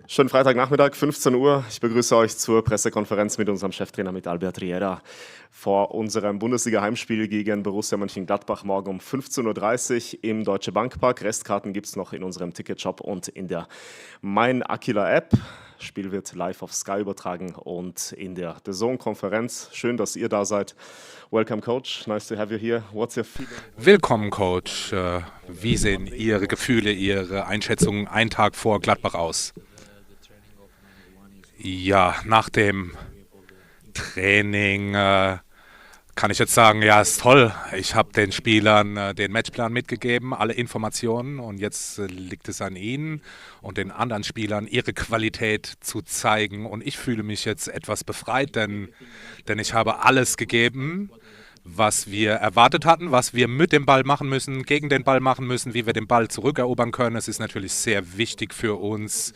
Schönen Freitagnachmittag, 15 Uhr. Ich begrüße euch zur Pressekonferenz mit unserem Cheftrainer, mit Albert Riera, vor unserem Bundesliga-Heimspiel gegen Borussia Mönchengladbach morgen um 15:30 Uhr im Deutsche Bankpark. Restkarten gibt es noch in unserem Ticketshop und in der Mein Aquila-App. Spiel wird live auf Sky übertragen und in der DAZN-Konferenz. Schön, dass ihr da seid. Welcome, Coach. Nice to have you here. What's your feeling? Willkommen, Coach. Wie sehen Ihre Gefühle, Ihre Einschätzungen einen Tag vor Gladbach aus? Ja, nach dem Training kann ich jetzt sagen, ja, ist toll. Ich habe den Spielern den Matchplan mitgegeben, alle Informationen, und jetzt liegt es an ihnen und den anderen Spielern, ihre Qualität zu zeigen. Und ich fühle mich jetzt etwas befreit, denn ich habe alles gegeben, was wir erwartet hatten, was wir mit dem Ball machen müssen, gegen den Ball machen müssen, wie wir den Ball zurückerobern können. Es ist natürlich sehr wichtig für uns.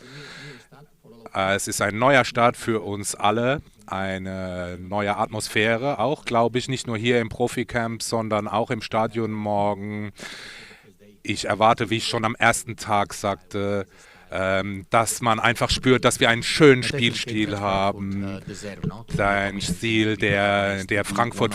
Es ist ein neuer Start für uns alle, eine neue Atmosphäre, auch, glaube ich, nicht nur hier im Proficamp, sondern auch im Stadion morgen. Ich erwarte, wie ich schon am ersten Tag sagte, dass man einfach spürt, dass wir einen schönen Spielstil haben. Ein Stil, den Frankfurt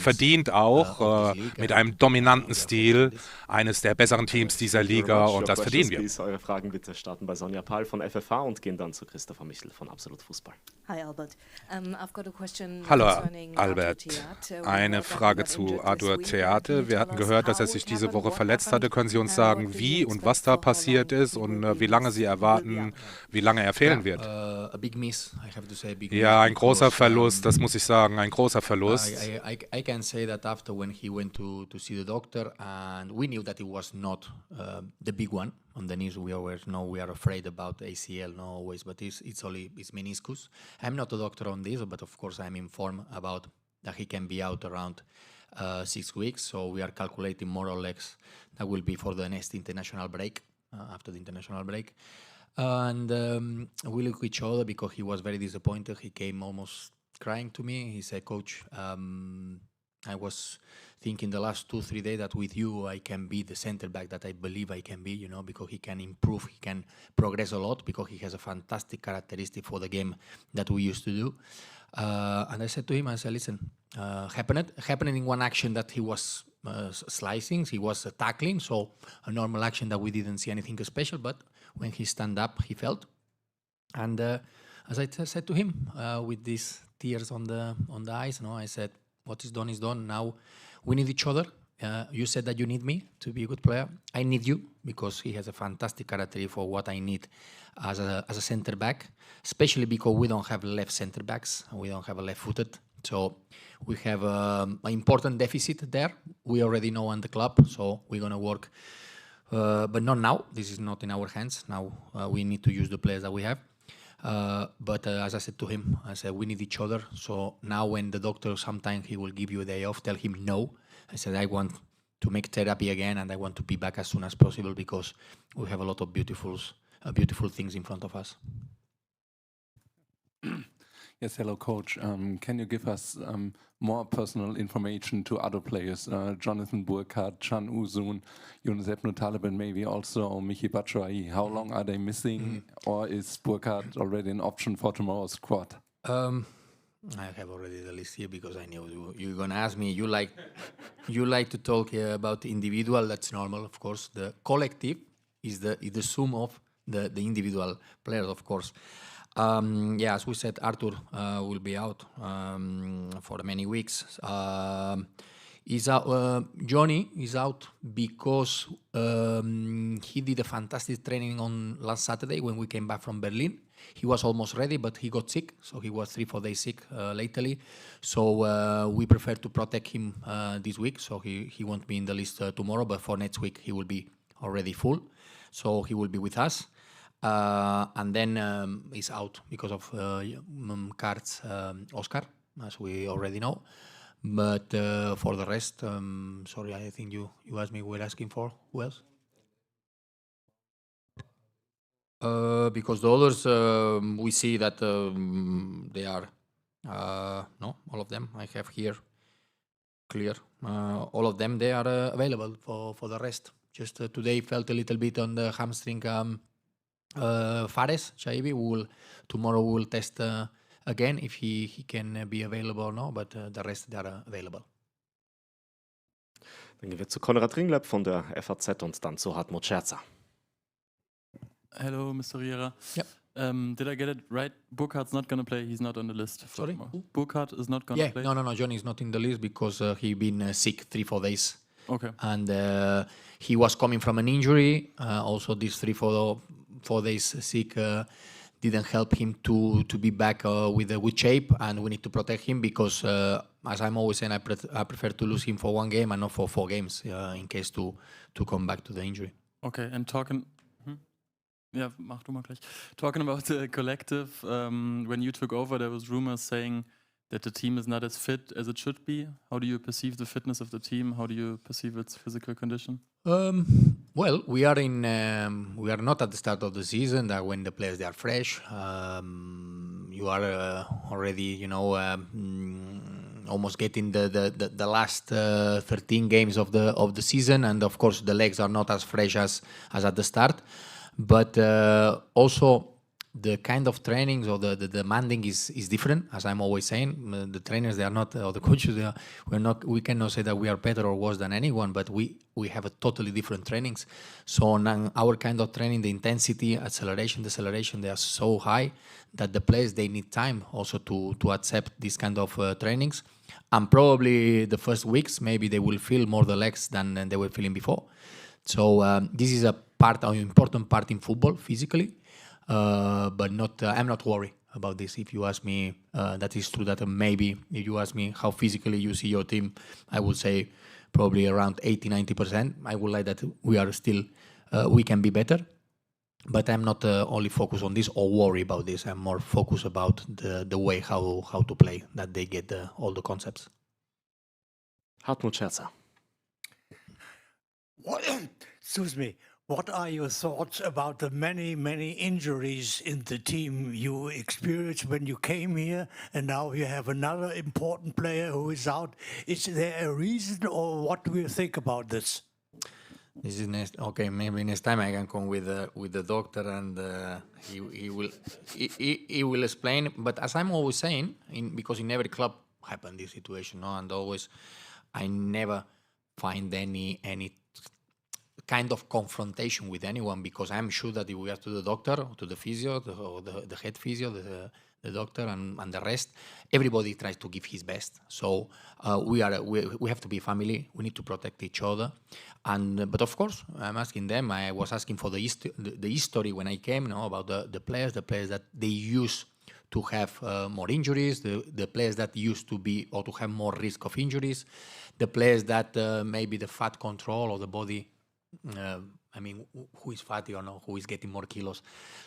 verdient auch, mit einem dominanten Stil, eines der besseren Teams dieser Liga, und das verdienen wir. Eure Fragen bitte starten bei Sonja Pahl von FFH und gehen dann zu Christopher Michel von Absolut Fußball. Hi Albert. I've got a question Hallo concerning Albert, eine Frage zu Arthur Theate. Wir hatten gehört, dass er sich diese Woche verletzt hatte. Können Sie uns sagen, wie und was da passiert ist und wie lange Sie erwarten, wie lange er fehlen wird? Ja, ein großer Verlust, das muss ich sagen, ein großer Verlust. I can say that after when he went to see the doctor, and we knew that it was not the big one on the knees. We are afraid about ACL, no always, but it's only meniscus. I'm not a doctor on this, but of course I'm informed about that he can be out around 6 weeks. So we are calculating more or less that will be for the next international break, after the international break. And we look at each other because he was very disappointed. He came almost crying to me. He said, Coach, I was thinking the last 2-3 days that with you I can be the center back that I believe I can be, because he can improve, he can progress a lot, because he has a fantastic characteristic for the game that we used to do. And I said to him, listen, happening in one action that he was slicing, he was tackling, so a normal action that we didn't see anything special, but when he stand up, he felt. And as I said to him, with these tears on the eyes, I said, what is done is done. Now we need each other. You said that you need me to be a good player. I need you because he has a fantastic character for what I need as a center back, especially because we don't have left center backs and we don't have a left-footed. So we have an important deficit there. We already know on the club, so we're going to work. But not now. This is not in our hands. Now we need to use the players that we have. But as I said to him, I said, we need each other. So now when the doctor, sometimes he will give you a day off, tell him no. I said, I want to make therapy again and I want to be back as soon as possible because we have a lot of beautiful things in front of us. Yes, hello, Coach. Can you give us more personal information to other players? Jonathan Burkhardt, Can Uzun, Yunus Ebnu Talib, and maybe also Michi Batshuayi. How long are they missing, or is Burkhardt already an option for tomorrow's squad? I have already the list here because I knew you're gonna ask me. You like to talk about the individual. That's normal, of course. The collective is the sum of the individual players, of course. As we said, Arthur will be out for many weeks. Johnny is out because he did a fantastic training on last Saturday when we came back from Berlin. He was almost ready, but he got sick, so he was 3-4 days sick lately. So we prefer to protect him this week, so he won't be in the list tomorrow, but for next week he will be already full, so he will be with us. And then he's out because of Kart's Oscar, as we already know. But for the rest, sorry, I think you asked me, we're asking for who else? Because the others, we see that they are, no, all of them I have here clear. All of them, they are available for the rest. Just today felt a little bit on the hamstring Fares Chaibi. Tomorrow we will test again if he can be available or not, but the rest they are available. Dann gehen wir zu Konrad Ringleb von der FAZ und dann zu Hartmut Scherzer. Hello, Mr. Riera. Yep. Did I get it right? Burkhardt's not going to play. He's not on the list. Sorry? Burkhard is not going to play? No. Johnny is not in the list because he been sick 3-4 days. Okay. And he was coming from an injury. Also, these 3-4 days sick didn't help him to be back with a good shape, and we need to protect him because, as I'm always saying, I prefer to lose him for one game and not for 4 games in case to come back to the injury. Okay, and talking... Yeah, mach du mal gleich. Talking about the collective, when you took over, there was rumors saying that the team is not as fit as it should be. How do you perceive the fitness of the team? How do you perceive its physical condition? Well, we are not at the start of the season. That when the players they are fresh, you are already almost getting the last 13 games of the season, and of course the legs are not as fresh as at the start. But also the kind of trainings or the demanding is different, as I'm always saying. The trainers, they are not, or the coaches, we cannot say that we are better or worse than anyone, but we have a totally different trainings. So on our kind of training, the intensity, acceleration, deceleration, they are so high that the players, they need time also to accept this kind of trainings. And probably the first weeks, maybe they will feel more the legs than they were feeling before. So this is an important part in football, physically. But not. I'm not worried about this. If you ask me, that is true. That maybe if you ask me how physically you see your team, I would say probably around 80-90%. I would like that we are still, we can be better. But I'm not only focused on this or worry about this. I'm more focused about the way how to play, that they get all the concepts. Hartmut Scherzer. Excuse me. What are your thoughts about the many, many injuries in the team you experienced when you came here, and now you have another important player who is out? Is there a reason, or what do you think about this? This is next. Okay, maybe next time I can come with the doctor, and he will explain. But as I'm always saying, because in every club happen this situation, no, and always I never find any kind of confrontation with anyone, because I'm sure that if we are to the doctor, or to the physio, the head physio, the doctor, and the rest, everybody tries to give his best. So we have to be family. We need to protect each other. But of course, I'm asking them. I was asking for the history when I came, about the players that they used to have more injuries, the players that used to be or to have more risk of injuries, the players that maybe the fat control or the body. Who is fatty or not, who is getting more kilos,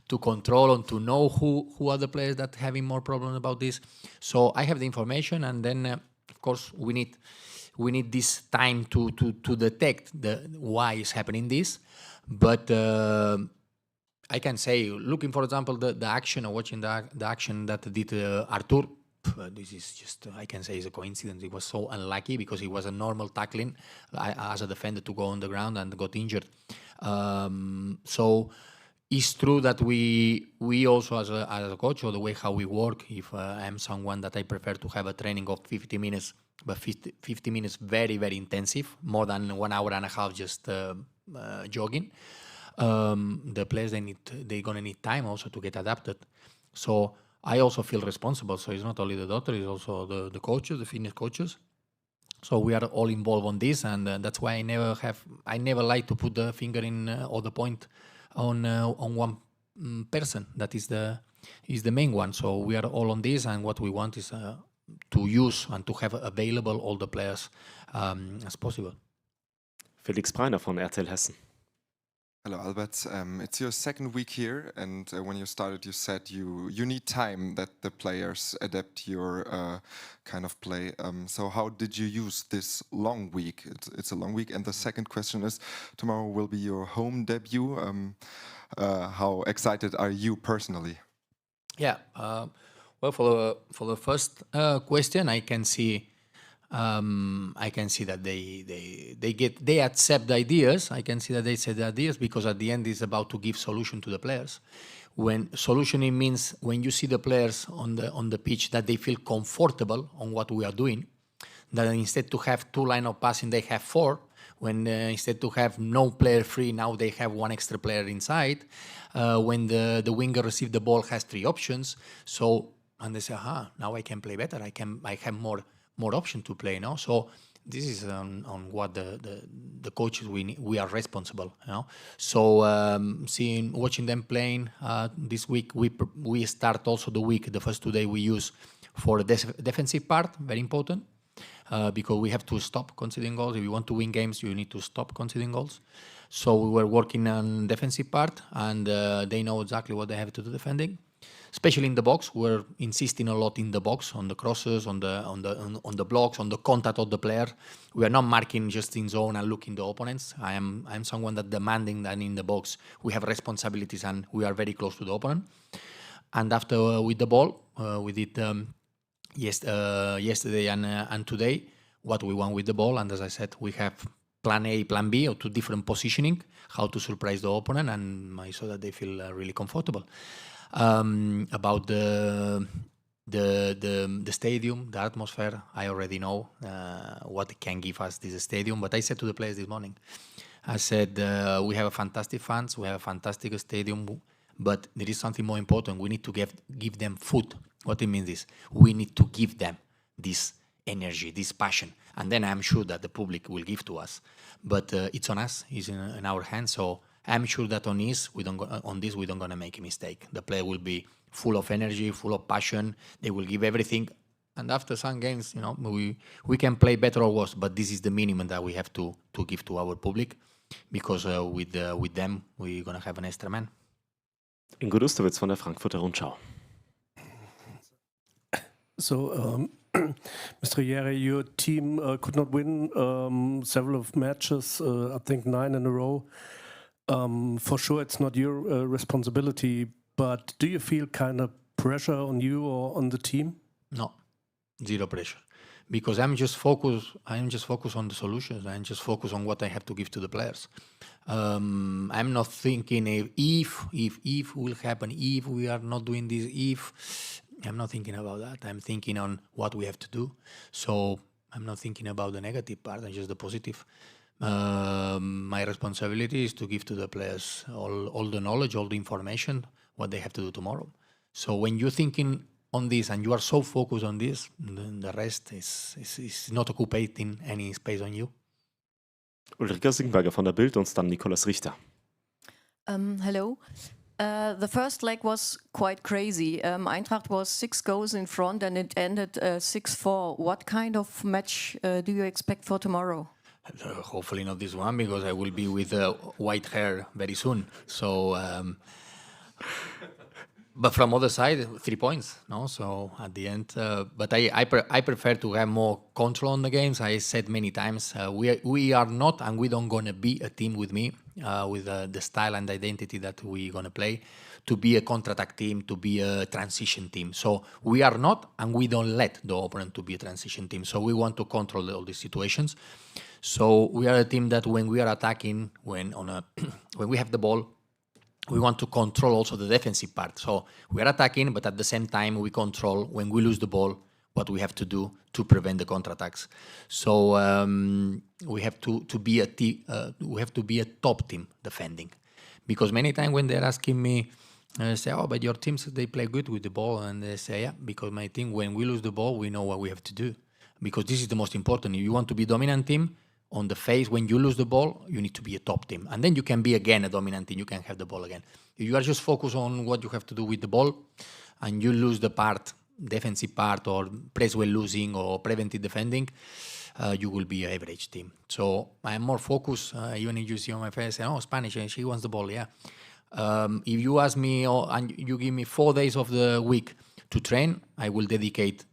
to control and to know who are the players that having more problems about this. So I have the information, and then of course we need this time to detect why is happening this. But I can say, looking for example the action or watching the action that did Artur. This is just, I can say, is a coincidence. It was so unlucky because it was a normal tackling as a defender to go on the ground and got injured. So it's true that we also as a coach, or the way how we work, if I'm someone that I prefer to have a training of 50 minutes, but 50 minutes very, very intensive, more than 1 hour and a half just jogging. The players, they're going to need time also to get adapted. So I also feel responsible. So it's not only the doctor, it's also the coaches, the fitness coaches. So we are all involved on this, and that's why I never like to put the finger in or the point on one person. That is the main one. So we are all on this, and what we want is to use and to have available all the players as possible. Felix Breiner von RTL Hessen. Hello, Albert. It's your second week here, and when you started, you said you need time that the players adapt your kind of play. So how did you use this long week? It's a long week. And the second question is, tomorrow will be your home debut. How excited are you personally? Yeah. Well, for the first question, I can see I can see that they accept the ideas. I can see that they accept the ideas because at the end it's about to give solution to the players. When solutioning means when you see the players on the pitch that they feel comfortable on what we are doing, that instead to have 2 line of passing they have 4. When instead to have no player free, now they have 1 extra player inside. When the winger receive the ball has 3 options. So and they say, now I can play better. I have more option to play now. So this is on what the coaches we are responsible. So watching them playing this week, we start also the week. The first 2 days we use for the defensive part, very important. Because we have to stop conceding goals. If you want to win games, you need to stop conceding goals. So we were working on defensive part, and they know exactly what they have to do defending. Especially in the box, we're insisting a lot in the box, on the crosses, on the blocks, on the contact of the player. We are not marking just in zone and looking the opponents. I'm someone that demanding that in the box we have responsibilities and we are very close to the opponent. And after with the ball, we did. Yesterday and today, what we want with the ball. And as I said, we have plan A, plan B, or 2 different positioning, how to surprise the opponent, and I saw that they feel really comfortable. About the stadium, the atmosphere, I already know what it can give us this stadium. But I said to the players this morning, I said, we have a fantastic fans, we have a fantastic stadium, but there is something more important. We need to give them food. What it means is we need to give them this energy, this passion, and then I'm sure that the public will give to us. But it's on us, it's in our hands. So I'm sure that on this we don't gonna make a mistake. The player will be full of energy, full of passion. They will give everything, and after some games, we can play better or worse. But this is the minimum that we have to give to our public, because with them we're gonna have an extra man. Ingo Dustowitz von der Frankfurter Rundschau. So, Mr. Riera, your team could not win several of matches, I think 9 in a row. For sure, it's not your responsibility, but do you feel kind of pressure on you or on the team? No, zero pressure, because I'm just focused on the solutions. I'm just focused on what I have to give to the players. I'm not thinking if will happen, if we are not doing this, if. I'm not thinking about that. I'm thinking on what we have to do. So I'm not thinking about the negative part, and just the positive. My responsibility is to give to the players all the knowledge, all the information, what they have to do tomorrow. So when you're thinking on this and you are so focused on this, then the rest is not occupying any space on you. Ulrika Singberger von der Bild und dann Nikolaus Richter. Hello. The first leg was quite crazy. Eintracht was 6 goals in front and it ended 6-4. What kind of match do you expect for tomorrow? Hopefully not this one, because I will be with white hair very soon. So, but from other side, 3 points. No, so at the end, but I prefer to have more control on the games. I said many times, we are not, and we don't gonna be a team with me. With the style and identity that we're going to play, to be a counter-attack team, to be a transition team. So we are not, and we don't let the opponent to be a transition team. So we want to control all these situations. So we are a team that when we are attacking, when we have the ball, we want to control also the defensive part. So we are attacking, but at the same time we control, when we lose the ball, what we have to do to prevent the counterattacks. So we have to be a top team defending, because many times when they're asking me, say, "Oh, but your teams they play good with the ball," and they say, "Yeah, because my team, when we lose the ball, we know what we have to do, because this is the most important. If you want to be dominant team on the face, when you lose the ball, you need to be a top team, and then you can be again a dominant team. You can have the ball again. If you are just focused on what you have to do with the ball, and you lose the defensive part, or press well losing, or preventive defending, you will be an average team. So I'm more focused, even if you see on my face, "Oh, Spanish, and she wants the ball," yeah. If you ask me, and you give me 4 days of the week to train, I will dedicate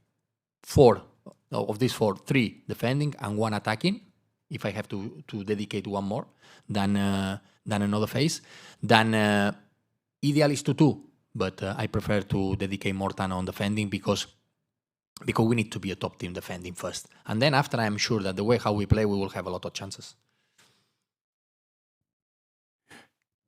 4 of these 4, 3 defending and 1 attacking. If I have to dedicate 1 more than another phase, then ideal is to 2. But I prefer to dedicate more time on defending, because because we need to be a top team defending first. And then after, I'm sure that the way how we play, we will have a lot of chances.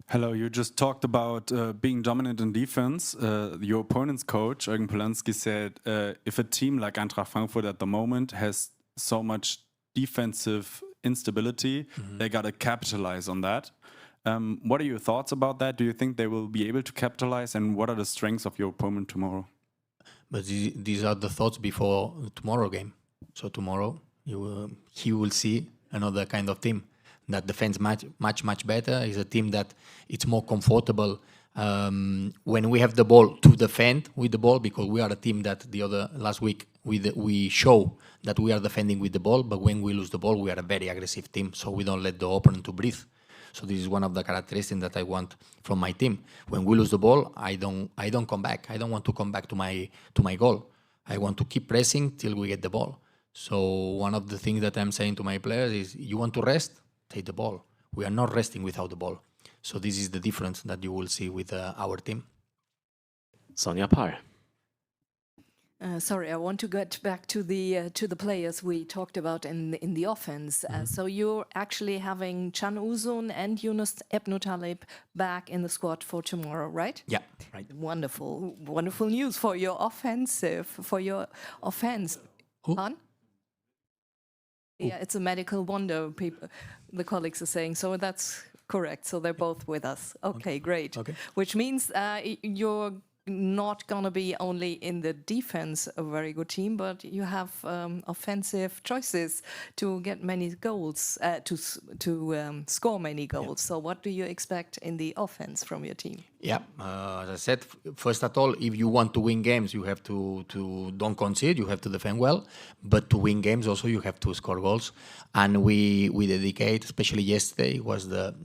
Hello, you just talked about being dominant in defense. Your opponent's coach, Eugen Polanski, said if a team like Eintracht Frankfurt at the moment has so much defensive instability, they got to capitalize on that. What are your thoughts about that? Do you think they will be able to capitalize, and what are the strengths of your opponent tomorrow? But these are the thoughts before tomorrow game. So tomorrow he will see another kind of team that defends much better. Is a team that it's more comfortable when we have the ball to defend with the ball, because we are a team that last week we show that we are defending with the ball, but when we lose the ball, we are a very aggressive team, so we don't let the opponent to breathe. So this is one of the characteristics that I want from my team. When we lose the ball, I don't come back. I don't want to come back to my goal. I want to keep pressing till we get the ball. So one of the things that I'm saying to my players is, you want to rest? Take the ball. We are not resting without the ball. So this is the difference that you will see with our team. Sonja Pahl. Sorry, I want to get back to the players we talked about in the offense. So you're actually having Can Uzun and Yunus Ebnutaleb back in the squad for tomorrow, right? Yeah, right. Wonderful news for your offense. Who? Pardon? Yeah, it's a medical wonder, the colleagues are saying. So that's correct. So they're both with us. Okay, great. Okay. Which means you're not going to be only in the defense a very good team, but you have offensive choices to get many goals, to score many goals. Yeah. So what do you expect in the offense from your team? Yeah, as I said, first of all, if you want to win games, you have to don't concede, you have to defend well, but to win games also you have to score goals. And we dedicate, especially yesterday, was the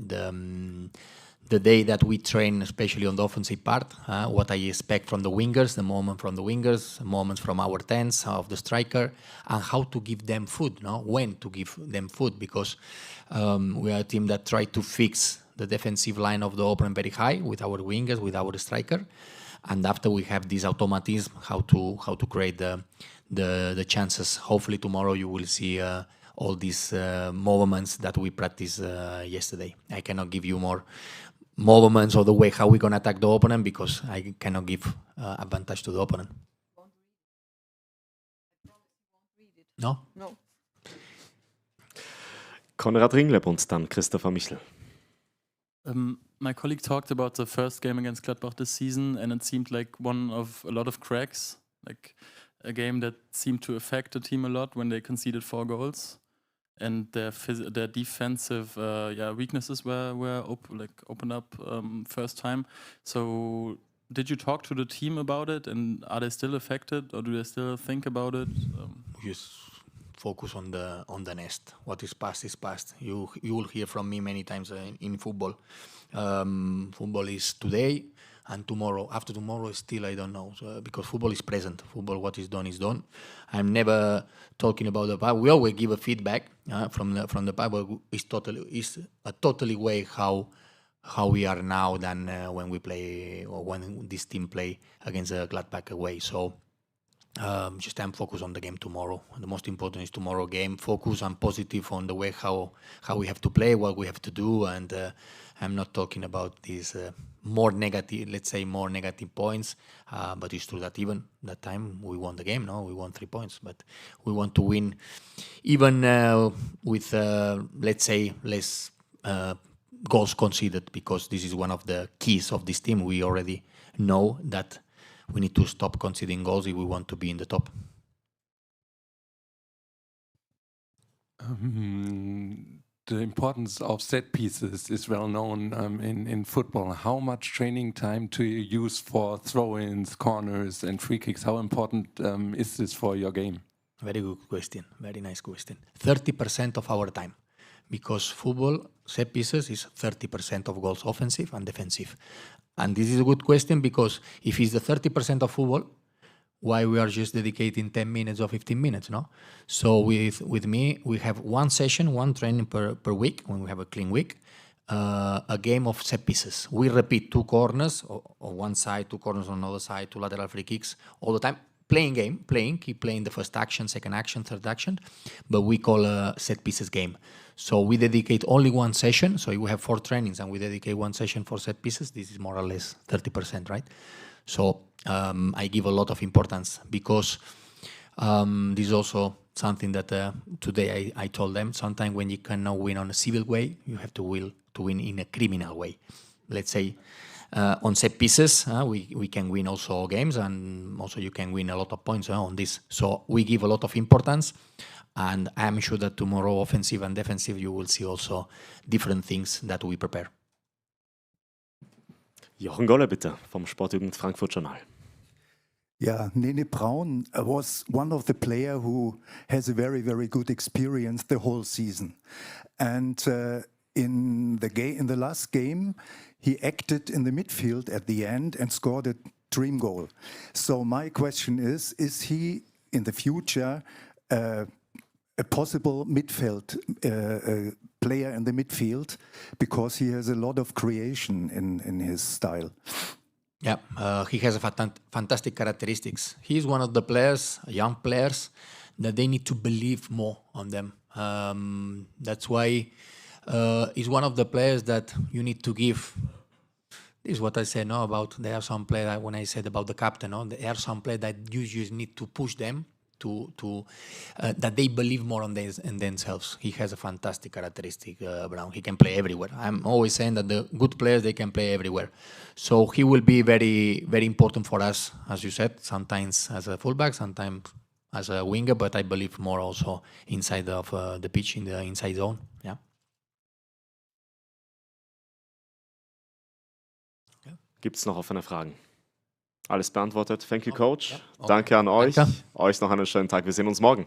day that we train, especially on the offensive part, what I expect from the wingers, the moment from the wingers, moments from our 10s, of the striker, and how to give them food, when to give them food, because we are a team that try to fix the defensive line of the opponent very high with our wingers, with our striker, and after we have this automatism, how to create the chances. Hopefully tomorrow you will see all these movements that we practiced yesterday. I cannot give you more movements or the way how we're going to attack the opponent, because I cannot give advantage to the opponent. No? No. Konrad Ringleb und dann Christopher Michel. My colleague talked about the first game against Gladbach this season, and it seemed like one of a lot of cracks, like a game that seemed to affect the team a lot when they conceded 4 goals. And their defensive weaknesses were opened up first time. So did you talk to the team about it, and are they still affected, or do they still think about it? Just focus on the nest. What is past is past. You will hear from me many times in football. Football is today and tomorrow. After tomorrow, still I don't know, because football is present. Football, what is done is done. I'm never talking about the past. We always give a feedback from the past, but it's a totally way how we are now than when we play, or when this team play against Gladbach away. So just I'm focused on the game tomorrow. The most important is tomorrow game. Focus and positive on the way how we have to play, what we have to do, and I'm not talking about these more negative points, but it's true that even that time we won the game, we won 3 points, but we want to win even with, let's say, less goals conceded, because this is one of the keys of this team. We already know that we need to stop conceding goals if we want to be in the top. The importance of set pieces is well known in football. How much training time do you use for throw-ins, corners and free kicks? How important is this for your game? Very good question. Very nice question. 30% of our time, because football set pieces is 30% of goals, offensive and defensive. And this is a good question, because if it's the 30% of football, why we are just dedicating 10 minutes or 15 minutes, no? So with me, we have one session, one training per week, when we have a clean week, a game of set pieces. We repeat 2 corners on one side, 2 corners on another side, 2 lateral free kicks all the time, keep playing the first action, second action, third action, but we call a set pieces game. So we dedicate only one session. So we have 4 trainings and we dedicate one session for set pieces. This is more or less 30%, right? So I give a lot of importance because this is also something that today I told them. Sometimes when you cannot win on a civil way, you have to win in a criminal way. Let's say on set pieces, we can win also games, and also you can win a lot of points on this. So we give a lot of importance, and I'm sure that tomorrow, offensive and defensive, you will see also different things that we prepare. Jochen Goller bitte vom Sportjugend Frankfurt Journal. Yeah, Nene Braun was one of the players who has a very, very good experience the whole season. And in the last game, he acted in the midfield at the end and scored a dream goal. So my question is he in the future a possible midfield player in the midfield, because he has a lot of creation in his style? Yeah, he has a fantastic characteristics. He's one of the players, young players, that they need to believe more on them. That's why he's one of the players that you need to give. This is what I said about there are some players, when I said about the captain, there are some players that you just need to push them to that they believe more in themselves. He has a fantastic characteristic, Brown. He can play everywhere. I'm always saying that the good players, they can play everywhere. So he will be very, very important for us, as you said, sometimes as a fullback, sometimes as a winger, but I believe more also inside of the pitch, in the inside zone. Yeah. Gibt es noch offene Fragen? Alles beantwortet. Thank you, Coach. Ja. Okay. Danke an euch. Danke. Euch noch einen schönen Tag. Wir sehen uns morgen.